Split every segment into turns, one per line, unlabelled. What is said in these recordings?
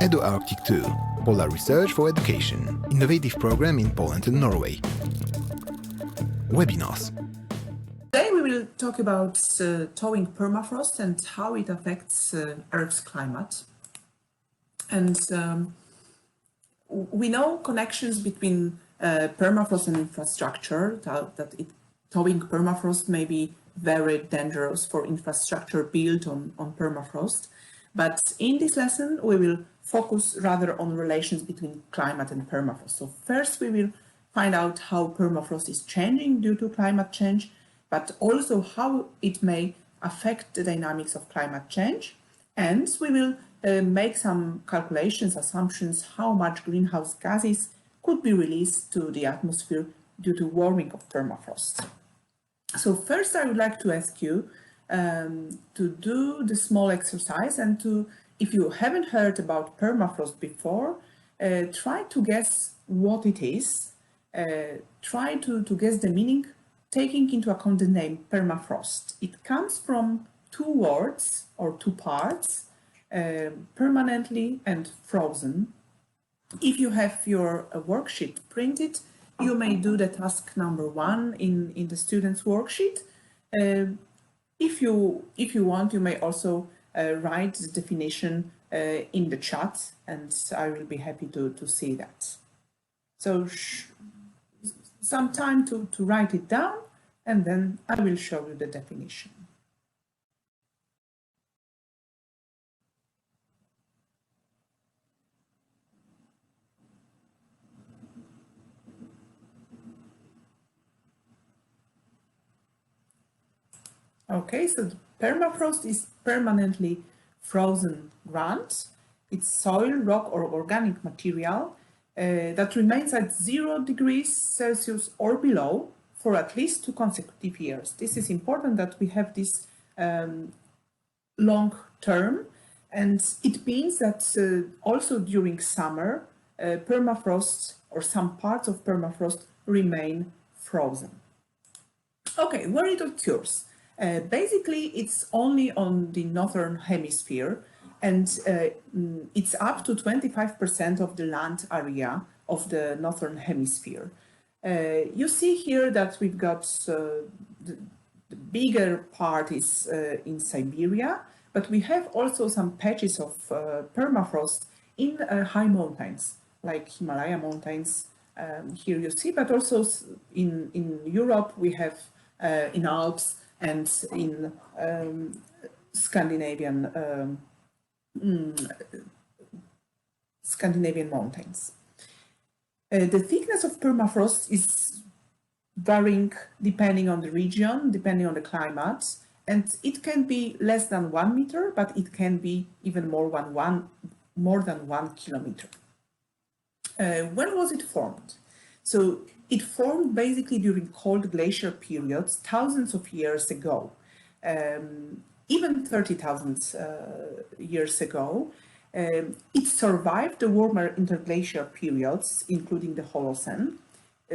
EDU-ARCTIC 2, Polar Research for Education, innovative program in Poland and Norway. Webinars.
Today we will talk about thawing permafrost and how it affects Earth's climate. And we know connections between permafrost and infrastructure, thawing permafrost may be very dangerous for infrastructure built on permafrost. But in this lesson, we will focus rather on relations between climate and permafrost. So first we will find out how permafrost is changing due to climate change, but also how it may affect the dynamics of climate change. And we will make some calculations, assumptions, how much greenhouse gases could be released to the atmosphere due to warming of permafrost. So first I would like to ask you to do the small exercise and to, if you haven't heard about permafrost before, try to guess what it is. Try to guess the meaning, taking into account the name permafrost. It comes from two words or two parts, permanently and frozen. If you have your worksheet printed, you may do the task number 1 in the student's worksheet. If you want, you may also write the definition in the chat, and I will be happy to see that. So some time to write it down, and then I will show you the definition. Okay, so the permafrost is permanently frozen ground. It's soil, rock, or organic material that remains at 0 degrees Celsius or below for at least 2 consecutive years. This is important that we have this long term, and it means that also during summer, permafrost or some parts of permafrost remain frozen. Okay, where it occurs? Basically, it's only on the northern hemisphere, and it's up to 25% of the land area of the northern hemisphere. You see here that we've got the bigger part is in Siberia, but we have also some patches of permafrost in high mountains, like Himalaya mountains. Here you see, but also in Europe we have in Alps and in Scandinavian mountains. The thickness of permafrost is varying depending on the region, depending on the climate, and it can be less than 1 meter, but it can be even more than 1 kilometer. When was it formed? So it formed basically during cold glacier periods thousands of years ago, even 30,000 years ago. It survived the warmer interglacial periods, including the Holocene.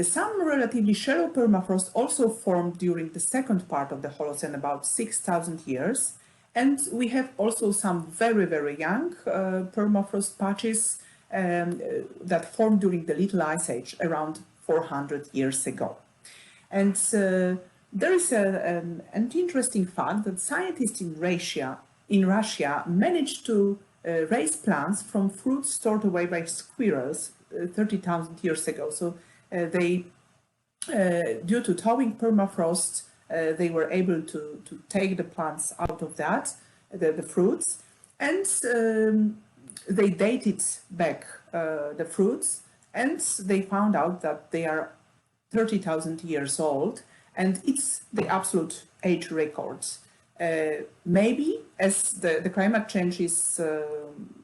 Some relatively shallow permafrost also formed during the second part of the Holocene, about 6,000 years. And we have also some very, very young permafrost patches that formed during the Little Ice Age, around 400 years ago. And there is an interesting fact that scientists in Russia managed to raise plants from fruits stored away by squirrels 30,000 years ago. So they, due to thawing permafrost, they were able to take the plants out of that, the fruits, and they dated back the fruits, and they found out that they are 30,000 years old, and it's the absolute age record. Maybe as the climate change is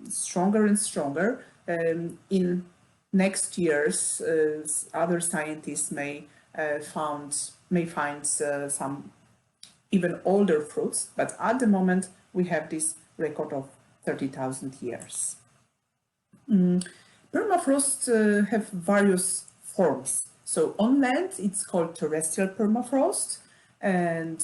stronger and stronger, in next years other scientists may find some even older fruits, but at the moment we have this record of 30,000 years. Permafrost have various forms. So on land it's called terrestrial permafrost, and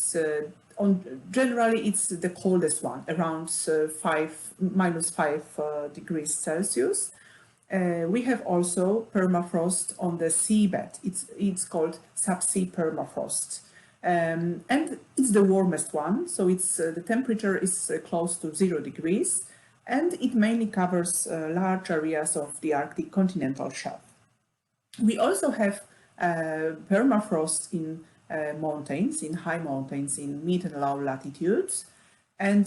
generally it's the coldest one, around -5 degrees Celsius. We have also permafrost on the seabed. It's called subsea permafrost. And it's the warmest one, so the temperature is close to 0 degrees, and it mainly covers large areas of the Arctic continental shelf. We also have permafrost in mountains, in high mountains, in mid and low latitudes, and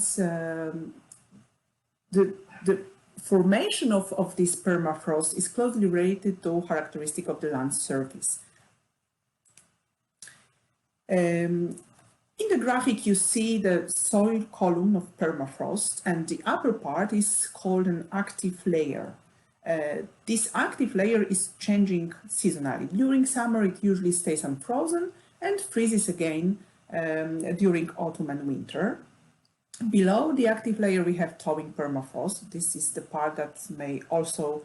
the formation of this permafrost is closely related to characteristic of the land surface. In the graphic you see the soil column of permafrost, and the upper part is called an active layer. This active layer is changing seasonally. During summer it usually stays unfrozen and freezes again during autumn and winter. Below the active layer we have thawing permafrost. This is the part that may also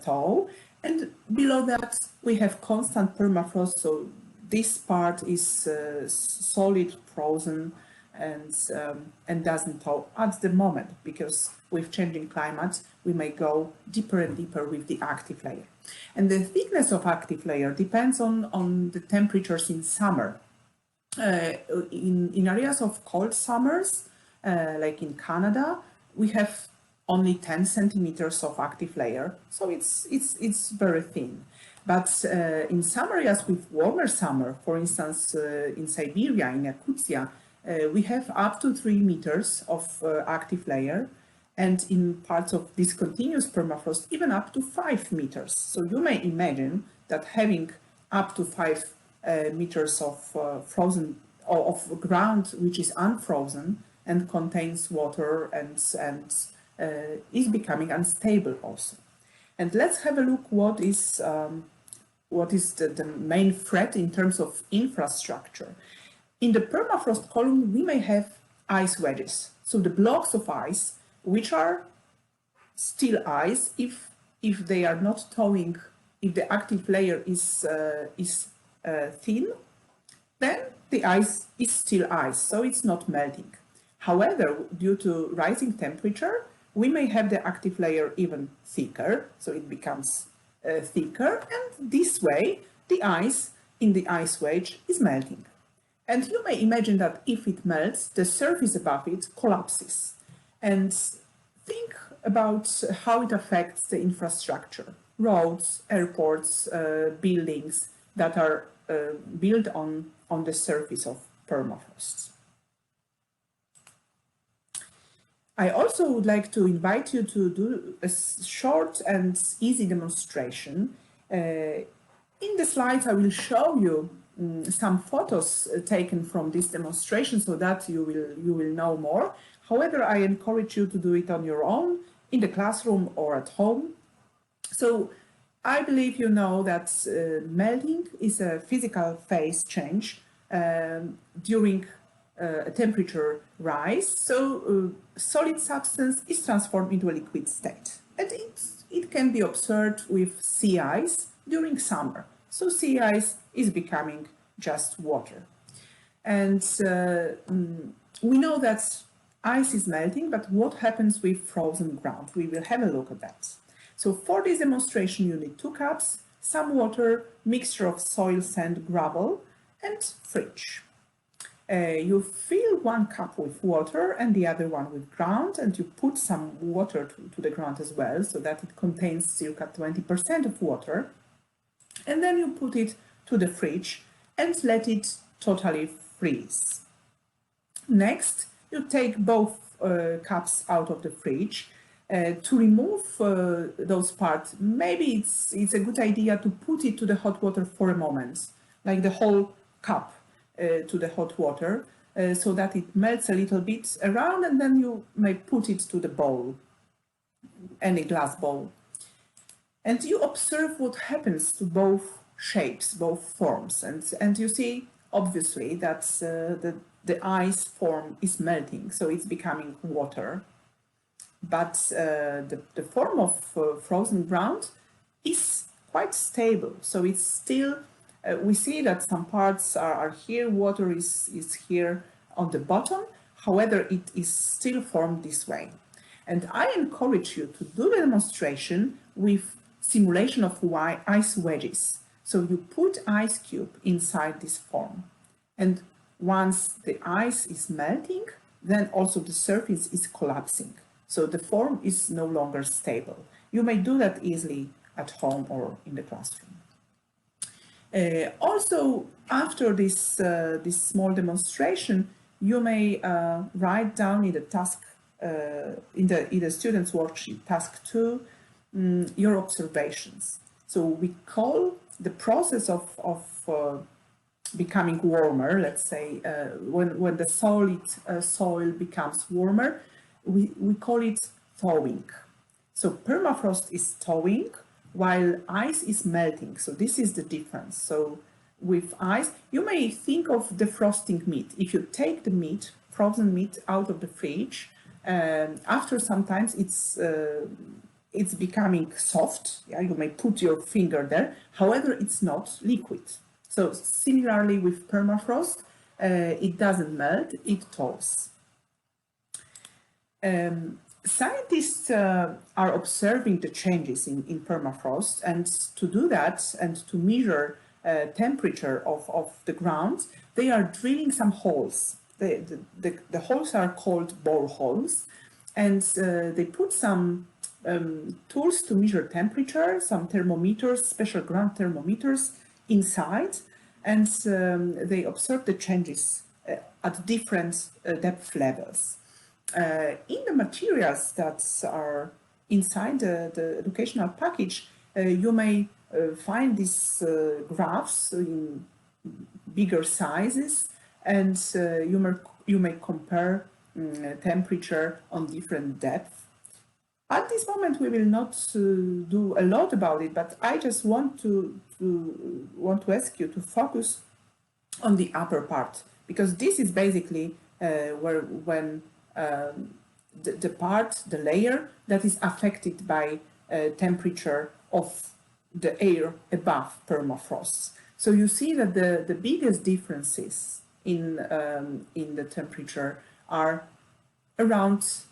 thaw. And below that we have constant permafrost, so this part is solid, frozen, and doesn't thaw at the moment, because with changing climate we may go deeper and deeper with the active layer. And the thickness of active layer depends on the temperatures in summer. In areas of cold summers, like in Canada, we have only 10 centimeters of active layer, so it's very thin. But in some areas with warmer summer, for instance in Siberia, in Yakutia, we have up to 3 meters of active layer, and in parts of discontinuous permafrost even up to 5 meters. So you may imagine that having up to 5 meters of frozen or of ground which is unfrozen and contains water and is becoming unstable also. And let's have a look what is the main threat in terms of infrastructure. In the permafrost column we may have ice wedges, so the blocks of ice which are still ice if they are not thawing, if the active layer is thin, then the ice is still ice, so it's not melting. However, due to rising temperature, we may have the active layer even thicker, so it becomes thicker, and this way the ice in the ice wedge is melting. And you may imagine that if it melts, the surface above it collapses. And think about how it affects the infrastructure, roads, airports, buildings that are built on the surface of permafrost. I also would like to invite you to do a short and easy demonstration. In the slides I will show you some photos taken from this demonstration so that you will know more. However, I encourage you to do it on your own, in the classroom or at home. So I believe you know that melting is a physical phase change during a temperature rise. So solid substance is transformed into a liquid state, and it can be observed with sea ice during summer. So sea ice is becoming just water. And we know that ice is melting, but what happens with frozen ground? We will have a look at that. So for this demonstration you need 2 cups, some water, mixture of soil, sand, gravel, and fridge. You fill 1 cup with water and the other one with ground, and you put some water to the ground as well, so that it contains circa 20% of water. And then you put it to the fridge and let it totally freeze. Next, you take both cups out of the fridge. To remove those parts, maybe it's a good idea to put it to the hot water for a moment, like the whole cup to the hot water, so that it melts a little bit around, and then you may put it to the bowl, any glass bowl. And you observe what happens to both shapes, both forms, and you see obviously that the ice form is melting, so it's becoming water. But the form of frozen ground is quite stable, so it's still, we see that some parts are here, water is here on the bottom. However, it is still formed this way. And I encourage you to do the demonstration with simulation of ice wedges. So you put ice cube inside this form. And once the ice is melting, then also the surface is collapsing. So the form is no longer stable. You may do that easily at home or in the classroom. Also, after this, this small demonstration, you may write down in the task, in the student's worksheet, task 2, your observations. So we call the process of becoming warmer, let's say, when the solid soil becomes warmer, we call it thawing. So permafrost is thawing, while ice is melting. So this is the difference. So with ice, you may think of defrosting meat. If you take the meat, frozen meat, out of the fridge, after some time it's becoming soft. Yeah, you may put your finger there. However, it's not liquid. So similarly with permafrost, it doesn't melt, it thaws. Scientists are observing the changes in permafrost, and to do that and to measure temperature of the ground, they are drilling some holes. The holes are called boreholes, and they put some tools to measure temperature, some thermometers, special ground thermometers inside, and they observe the changes at different depth levels. In the materials that are inside the educational package, you may find these graphs in bigger sizes, and you may compare temperature on different depths. At this moment, we will not do a lot about it, but I just want to ask you to focus on the upper part, because this is basically when the layer that is affected by temperature of the air above permafrost. So you see that the biggest differences in the temperature are around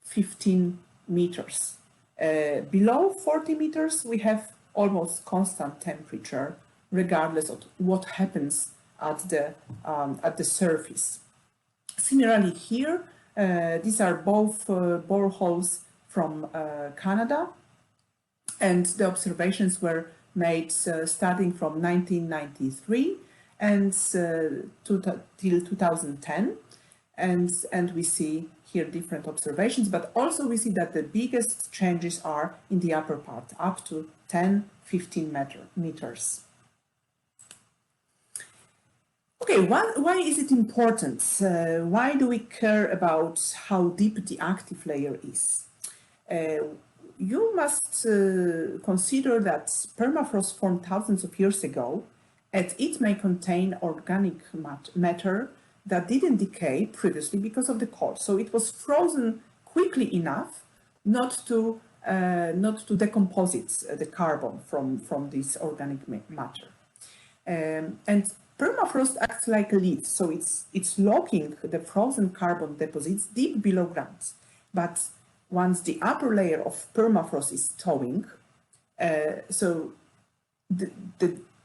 15 meters. Below 40 meters, we have almost constant temperature, regardless of what happens at the surface. Similarly here, these are both boreholes from Canada, and the observations were made starting from 1993 and till 2010, and we see here different observations, but also we see that the biggest changes are in the upper part, up to 10-15 meters. Okay, why is it important? Why do we care about how deep the active layer is? You must consider that permafrost formed thousands of years ago, and it may contain organic matter that didn't decay previously because of the cold. So it was frozen quickly enough not to decompose the carbon from this organic matter. And permafrost acts like a lid, so it's locking the frozen carbon deposits deep below ground. But once the upper layer of permafrost is thawing, so the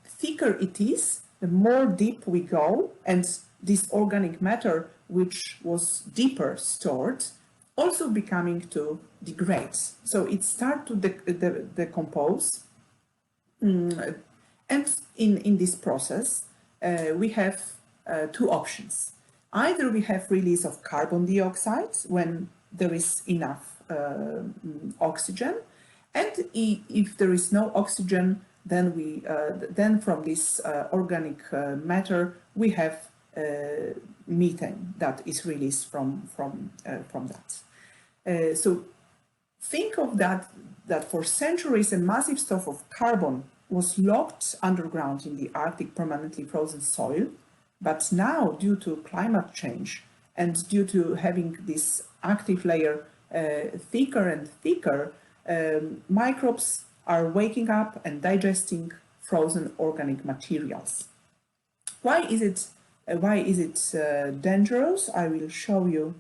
thicker it is, the more deep we go, and this organic matter, which was deeper stored, also becoming to degrade. So it starts to decompose, and in this process, we have two options. Either we have release of carbon dioxide when there is enough oxygen, and if there is no oxygen, then then from this organic matter we have methane that is released from that. So think of that for centuries a massive stock of carbon was locked underground in the Arctic permanently frozen soil, but now due to climate change and due to having this active layer thicker and thicker, microbes are waking up and digesting frozen organic materials. Why is it Why is it dangerous? I will show you.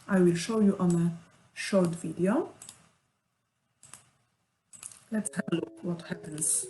I will show you on a short video. Let's have a look what happens.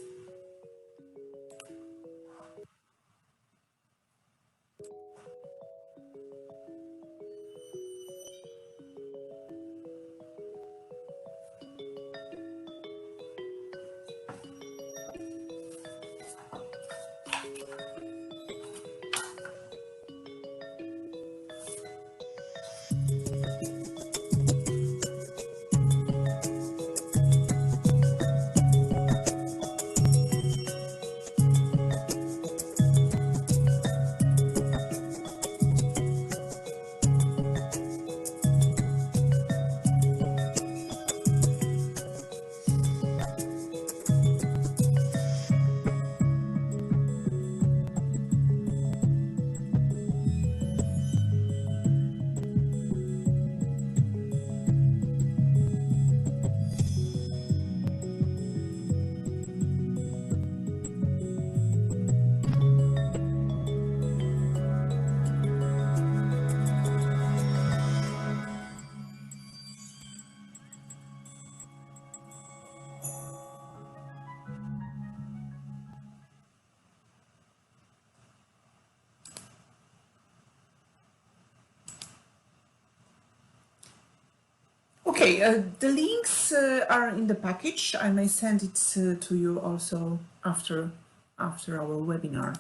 Okay, the links are in the package. I may send it to you also after our webinar.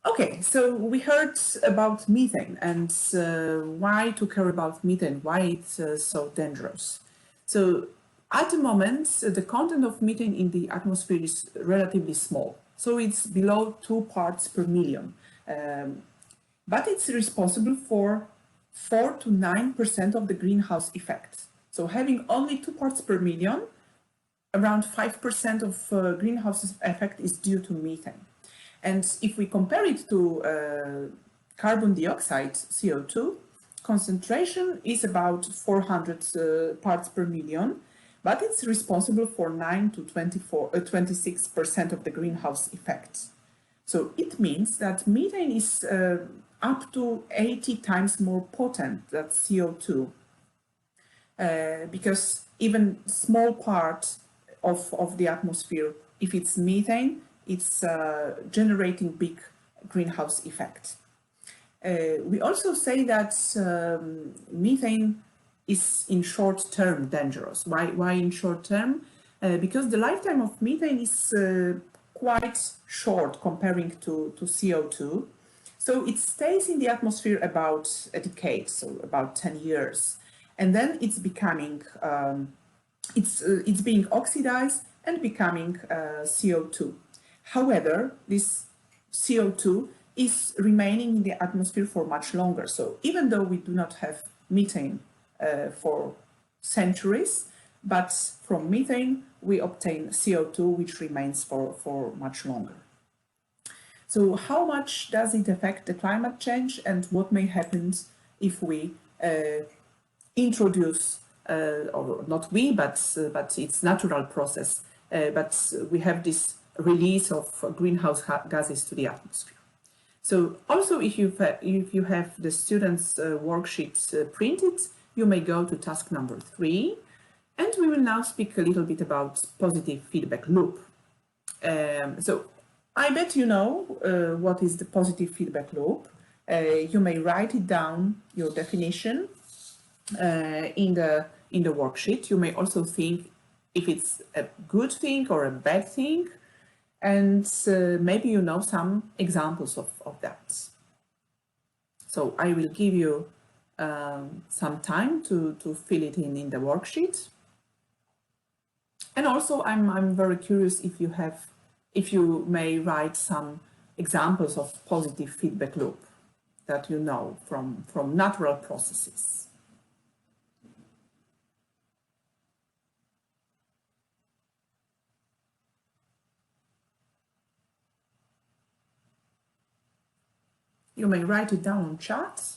Okay, so we heard about methane and why to care about methane, why it's so dangerous. So at the moment, the content of methane in the atmosphere is relatively small. So it's below 2 parts per million. But it's responsible for 4 to 9% of the greenhouse effect. So having only 2 parts per million, around 5% of greenhouse effect is due to methane. And if we compare it to carbon dioxide, CO2, concentration is about 400 parts per million, but it's responsible for 9 to 26% of the greenhouse effect. So it means that methane is up to 80 times more potent than CO2, because even small part of the atmosphere, if it's methane, it's generating big greenhouse effect. We also say that methane is in short term dangerous. Why in short term? Because the lifetime of methane is quite short comparing to CO2. So it stays in the atmosphere about a decade, so about 10 years. And then it's becoming, it's being oxidized and becoming CO2. However, this CO2 is remaining in the atmosphere for much longer. So even though we do not have methane for centuries, but from methane we obtain CO2 which remains for much longer. So how much does it affect the climate change, and what may happen if we introduce, or not we, but it's natural process, but we have this release of greenhouse gases to the atmosphere. So also if you have the students' worksheets printed, you may go to task number 3, and we will now speak a little bit about positive feedback loop. So I bet you know what is the positive feedback loop. You may write it down, your definition, in the worksheet. You may also think if it's a good thing or a bad thing, and maybe you know some examples of that. So I will give you some time to fill it in the worksheet. And also I'm very curious if you may write some examples of positive feedback loop that you know from natural processes. You may write it down on chat.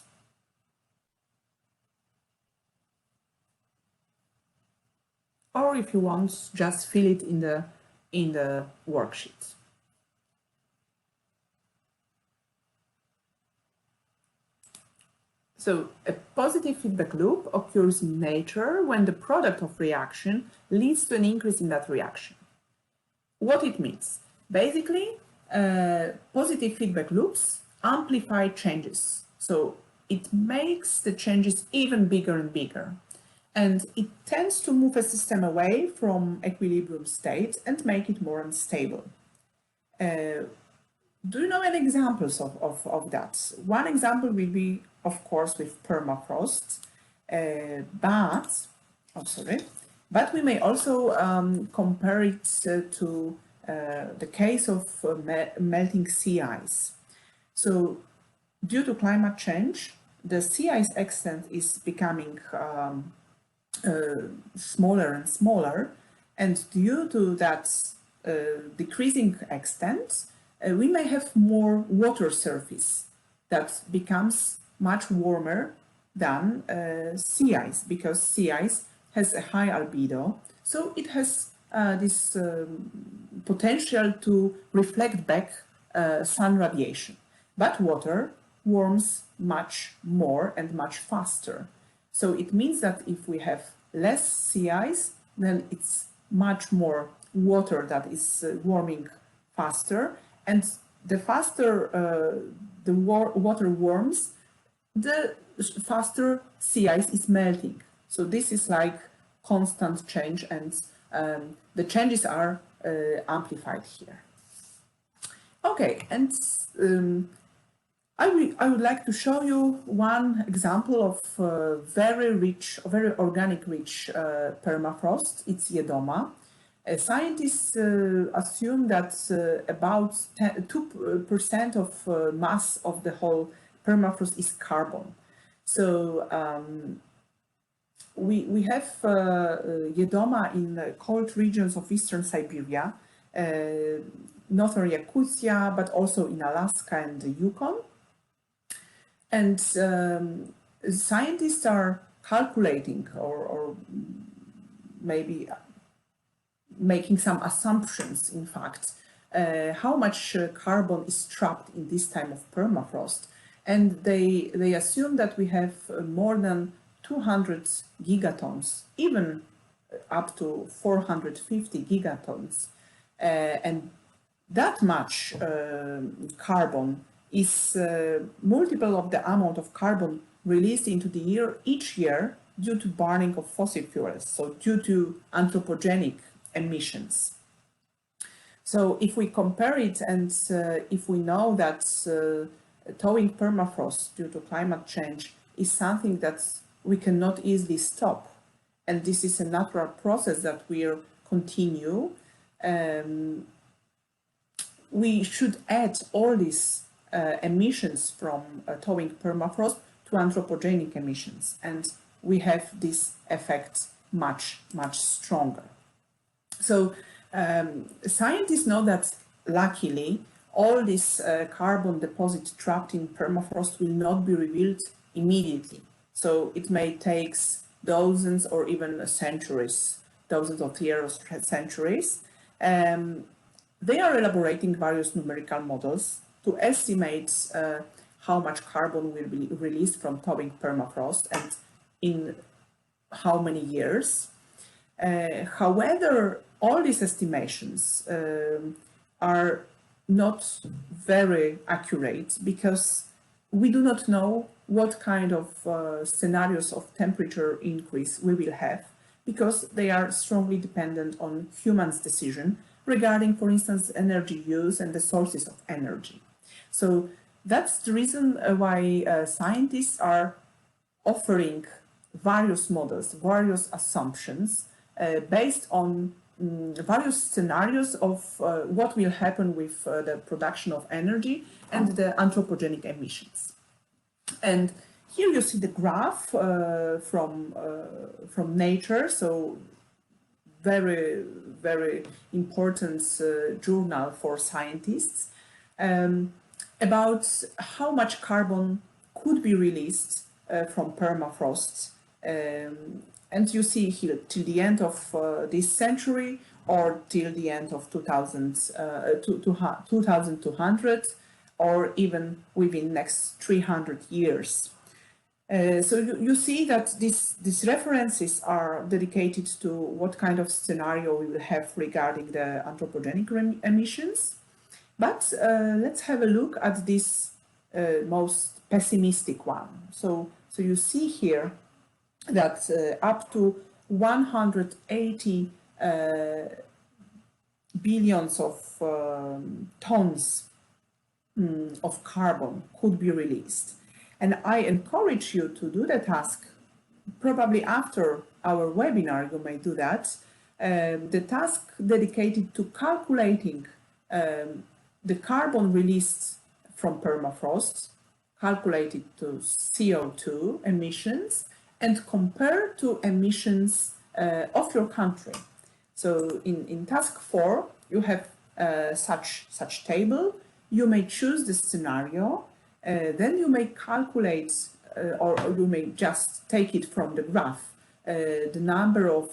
or if you want, just fill it in the worksheet. So a positive feedback loop occurs in nature when the product of reaction leads to an increase in that reaction. What it means? Basically, positive feedback loops amplify changes. So it makes the changes even bigger and bigger. And it tends to move a system away from equilibrium state and make it more unstable. Do you know any examples of that? One example will be, of course, with permafrost, but we may also compare it to the case of melting sea ice. So, due to climate change, the sea ice extent is becoming smaller and smaller, and due to that decreasing extent, we may have more water surface that becomes much warmer than sea ice, because sea ice has a high albedo, so it has this potential to reflect back sun radiation. But water warms much more and much faster. So it means that if we have less sea ice, then it's much more water that is warming faster, and the faster the water warms, the faster sea ice is melting. So this is like constant change, and the changes are amplified here. Okay, and I would like to show you one example of very organic rich permafrost. It's Jedoma. Scientists assume that about 2% of mass of the whole permafrost is carbon. So we have Jedoma in cold regions of eastern Siberia, northern Yakutia, but also in Alaska and the Yukon. And scientists are calculating or maybe making some assumptions, in fact, how much carbon is trapped in this time of permafrost. And they assume that we have more than 200 gigatons, even up to 450 gigatons. And that much carbon is multiple of the amount of carbon released into the air each year due to burning of fossil fuels, so due to anthropogenic emissions. So if we compare it, and if we know that thawing permafrost due to climate change is something that we cannot easily stop, and this is a natural process that will continue, we should add all these emissions from thawing permafrost to anthropogenic emissions, and we have this effect much stronger. So scientists know that luckily all this carbon deposit trapped in permafrost will not be revealed immediately. So it may take dozens or even centuries, thousands of years, centuries. They are elaborating various numerical models to estimate how much carbon will be released from thawing permafrost and in how many years. However, all these estimations are not very accurate because we do not know what kind of scenarios of temperature increase we will have, because they are strongly dependent on humans' decision regarding, for instance, energy use and the sources of energy. So that's the reason why scientists are offering various models, various assumptions based on various scenarios of what will happen with the production of energy and the anthropogenic emissions. And here you see the graph from Nature, so very important journal for scientists, about how much carbon could be released from permafrost And you see here till the end of this century or till the end of 2200 or even within next 300 years. So you see that these references are dedicated to what kind of scenario we will have regarding the anthropogenic emissions. But let's have a look at this most pessimistic one. So you see here that up to 180 billions of tons of carbon could be released. And I encourage you to do the task. Probably after our webinar, you may do that. The task dedicated to calculating the carbon released from permafrost, calculated to CO2 emissions, and compare to emissions of your country. So in task 4, you have such table. You may choose the scenario, then you may calculate or you may just take it from the graph, the number of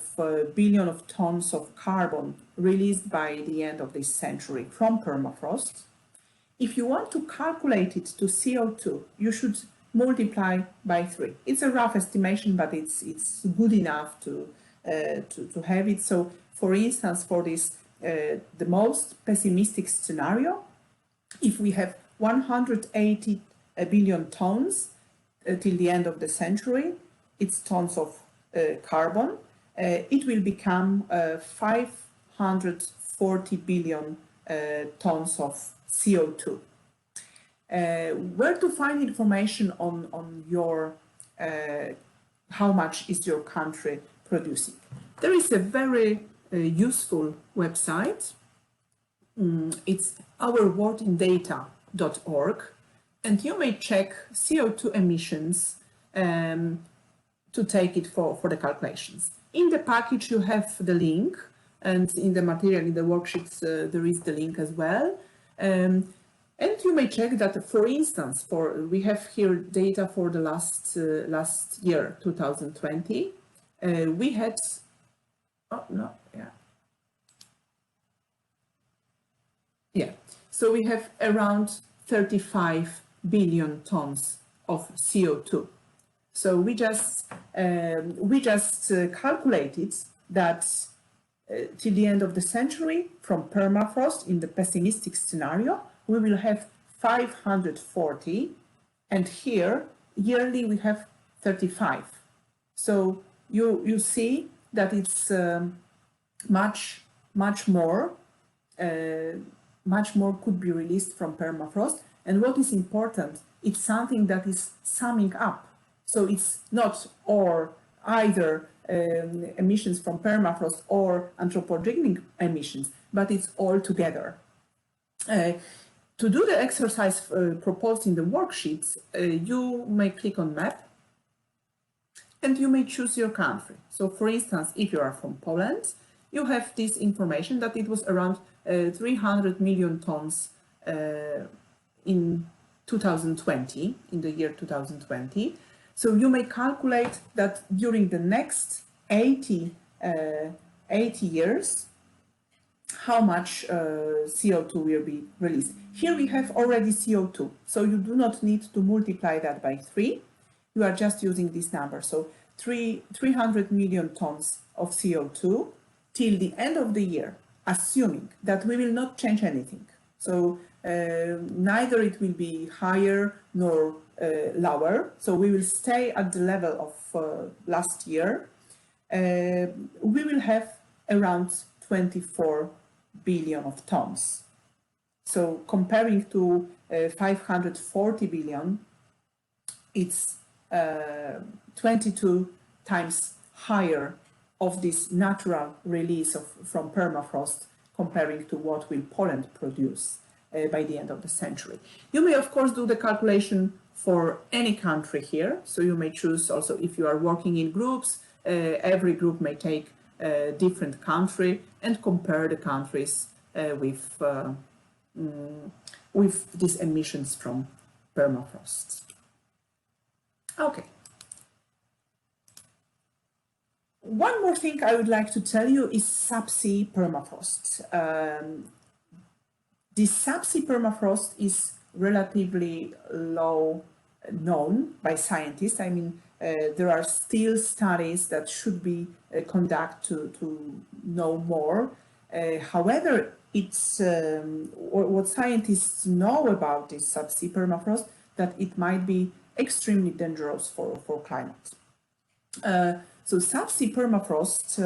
billion of tons of carbon released by the end of this century from permafrost. If you want to calculate it to CO2, you should multiply by 3. It's a rough estimation, but it's good enough to have it. So, for instance, for this the most pessimistic scenario, if we have 180 billion tons till the end of the century, it's tons of carbon, it will become 540 billion tons of CO2. Where to find information on your how much is your country producing? There is a very useful website. It's ourworldindata.org, and you may check CO2 emissions to take it for the calculations. In the package you have the link, and in the material, in the worksheets, there is the link as well. And you may check that, for instance, we have here data for the last year, 2020. We had, so we have around 35 billion tons of CO2. So we just calculated that till the end of the century, from permafrost in the pessimistic scenario, we will have 540, and here yearly we have 35. So you see that it's much more could be released from permafrost. And what is important, it's something that is summing up. So it's not either emissions from permafrost or anthropogenic emissions, but it's all together. To do the exercise proposed in the worksheets, you may click on map and you may choose your country. So for instance, if you are from Poland, you have this information that it was around 300 million tons in 2020, in the year 2020. So you may calculate that during the next 80 years, how much CO2 will be released. Here we have already CO2, so you do not need to multiply that by 3. You are just using this number. So 300 million tons of CO2 till the end of the year, assuming that we will not change anything. So neither it will be higher nor lower. So we will stay at the level of last year. We will have around 24 billion of tons. So comparing to 540 billion, it's 22 times higher of this natural release from permafrost comparing to what will Poland produce by the end of the century. You may of course do the calculation for any country here. So you may choose also, if you are working in groups, every group may take a different country and compare the countries with these emissions from permafrost. Okay. One more thing I would like to tell you is subsea permafrost. This subsea permafrost is relatively low known by scientists. I mean, there are still studies that should be conducted to know more. However, it's what scientists know about this subsea permafrost, that it might be extremely dangerous for climate. So subsea permafrost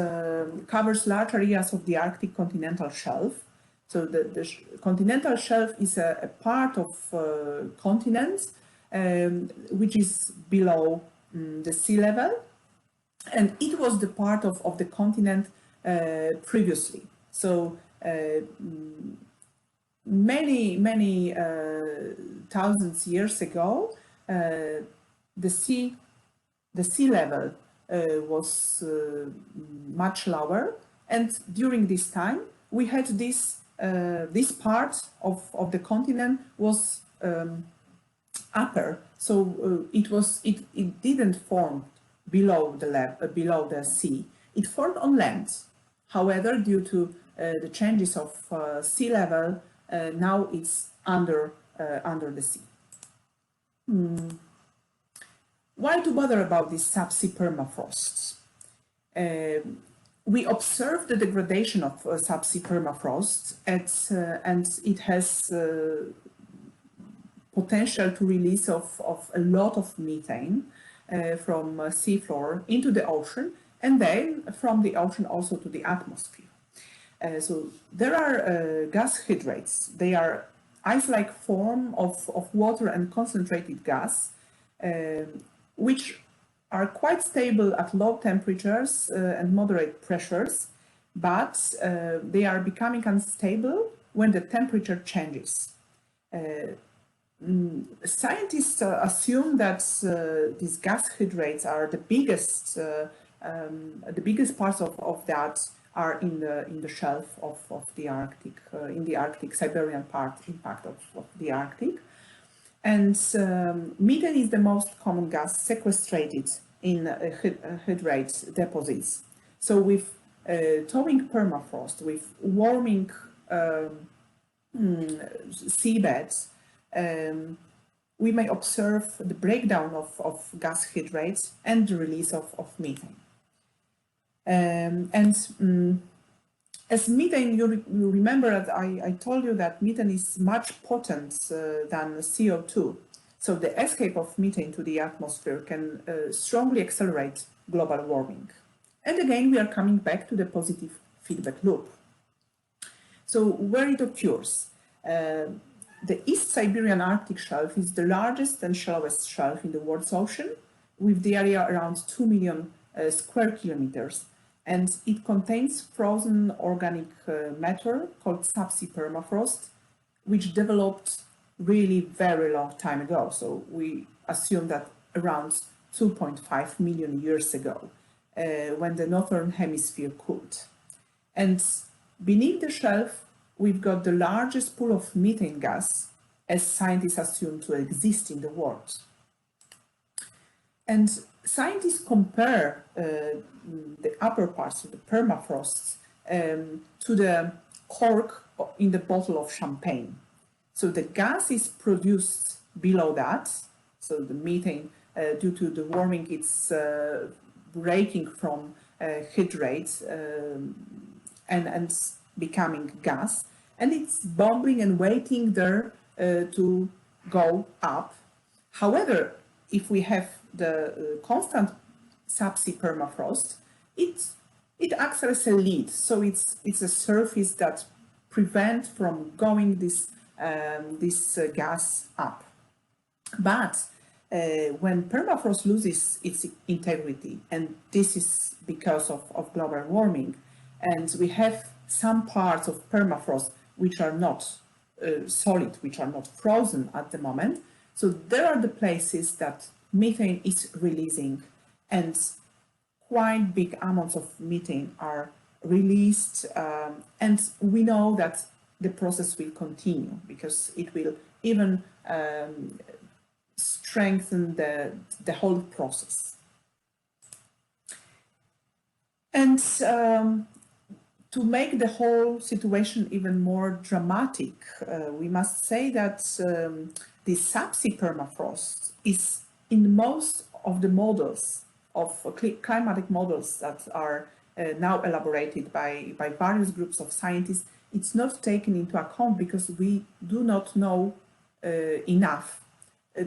covers large areas of the Arctic continental shelf. So the continental shelf is a part of continent which is below the sea level, and it was the part of the continent previously. So many thousands years ago, the sea level was much lower, and during this time we had this part of the continent was upper, so it didn't form below the sea. It formed on land. However, due to the changes of sea level, now it's under the sea. Why to bother about these subsea permafrosts? We observe the degradation of subsea permafrost, and it has potential to release of a lot of methane from seafloor into the ocean, and then from the ocean also to the atmosphere. So there are gas hydrates. They are ice-like form of water and concentrated gas, which are quite stable at low temperatures and moderate pressures, but they are becoming unstable when the temperature changes. Scientists assume that these gas hydrates are the biggest parts of that are in the shelf of the Arctic, in the Arctic Siberian impact of the Arctic. And methane is the most common gas sequestrated in hydrate deposits. So with thawing permafrost, with warming seabeds, we may observe the breakdown of gas hydrates and the release of methane. As methane, you remember that I told you that methane is much potent than CO2. So the escape of methane to the atmosphere can strongly accelerate global warming. And again, we are coming back to the positive feedback loop. So where it occurs? The East Siberian Arctic shelf is the largest and shallowest shelf in the world's ocean, with the area around 2 million square kilometers. And it contains frozen organic matter called subsea permafrost, which developed really very long time ago. So we assume that around 2.5 million years ago, when the northern hemisphere cooled. And beneath the shelf, we've got the largest pool of methane gas, as scientists assume to exist in the world. And scientists compare the upper parts of the permafrost to the cork in the bottle of champagne. So the gas is produced below that. So the methane, due to the warming, it's breaking from hydrate and becoming gas. And it's bubbling and waiting there to go up. However, if we have the constant subsea permafrost, it acts as a lid. So it's a surface that prevents from going this gas up. But when permafrost loses its integrity, and this is because of global warming, and we have some parts of permafrost which are not solid, which are not frozen at the moment, so there are the places that methane is releasing, and quite big amounts of methane are released, and we know that the process will continue because it will even strengthen the whole process. And to make the whole situation even more dramatic, we must say that the subsea permafrost is in most of the models of climatic models that are now elaborated by various groups of scientists. It's not taken into account because we do not know enough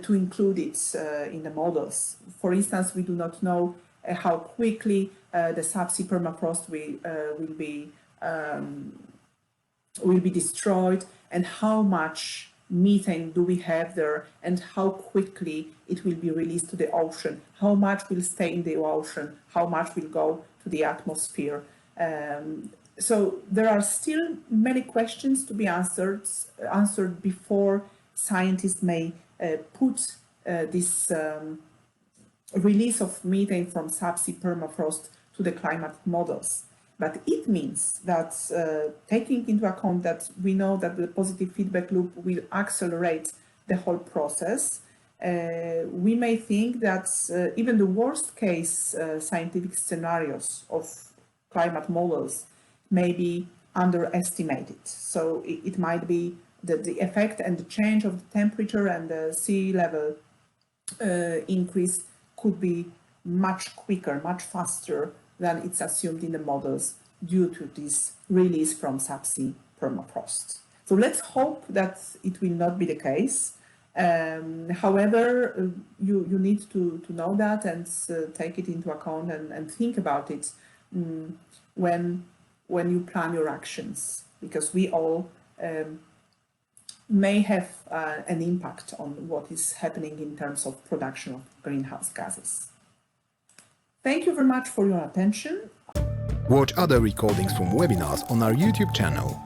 to include it in the models. For instance, we do not know how quickly the subsea permafrost will be destroyed, and how much methane do we have there, and how quickly it will be released to the ocean, how much will stay in the ocean, how much will go to the atmosphere. So there are still many questions to be answered before scientists may put this release of methane from subsea permafrost to the climatic models. But it means that taking into account that we know that the positive feedback loop will accelerate the whole process, we may think that even the worst case scientific scenarios of climate models may be underestimated. So it might be that the effect and the change of the temperature and the sea level increase could be much quicker, much faster than it's assumed in the models due to this release from subsea permafrost. So let's hope that it will not be the case. However, you need to know that and take it into account and think about it when you plan your actions, because we all may have an impact on what is happening in terms of production of greenhouse gases. Thank you very much for your attention.
Watch other recordings from webinars on our YouTube channel,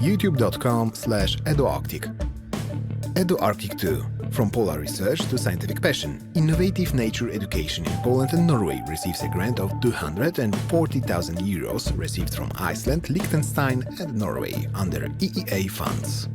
youtube.com/EDU-ARCTIC. EDU-ARCTIC 2, from polar research to scientific passion. Innovative nature education in Poland and Norway receives a grant of 240,000 euros received from Iceland, Liechtenstein and Norway under EEA funds.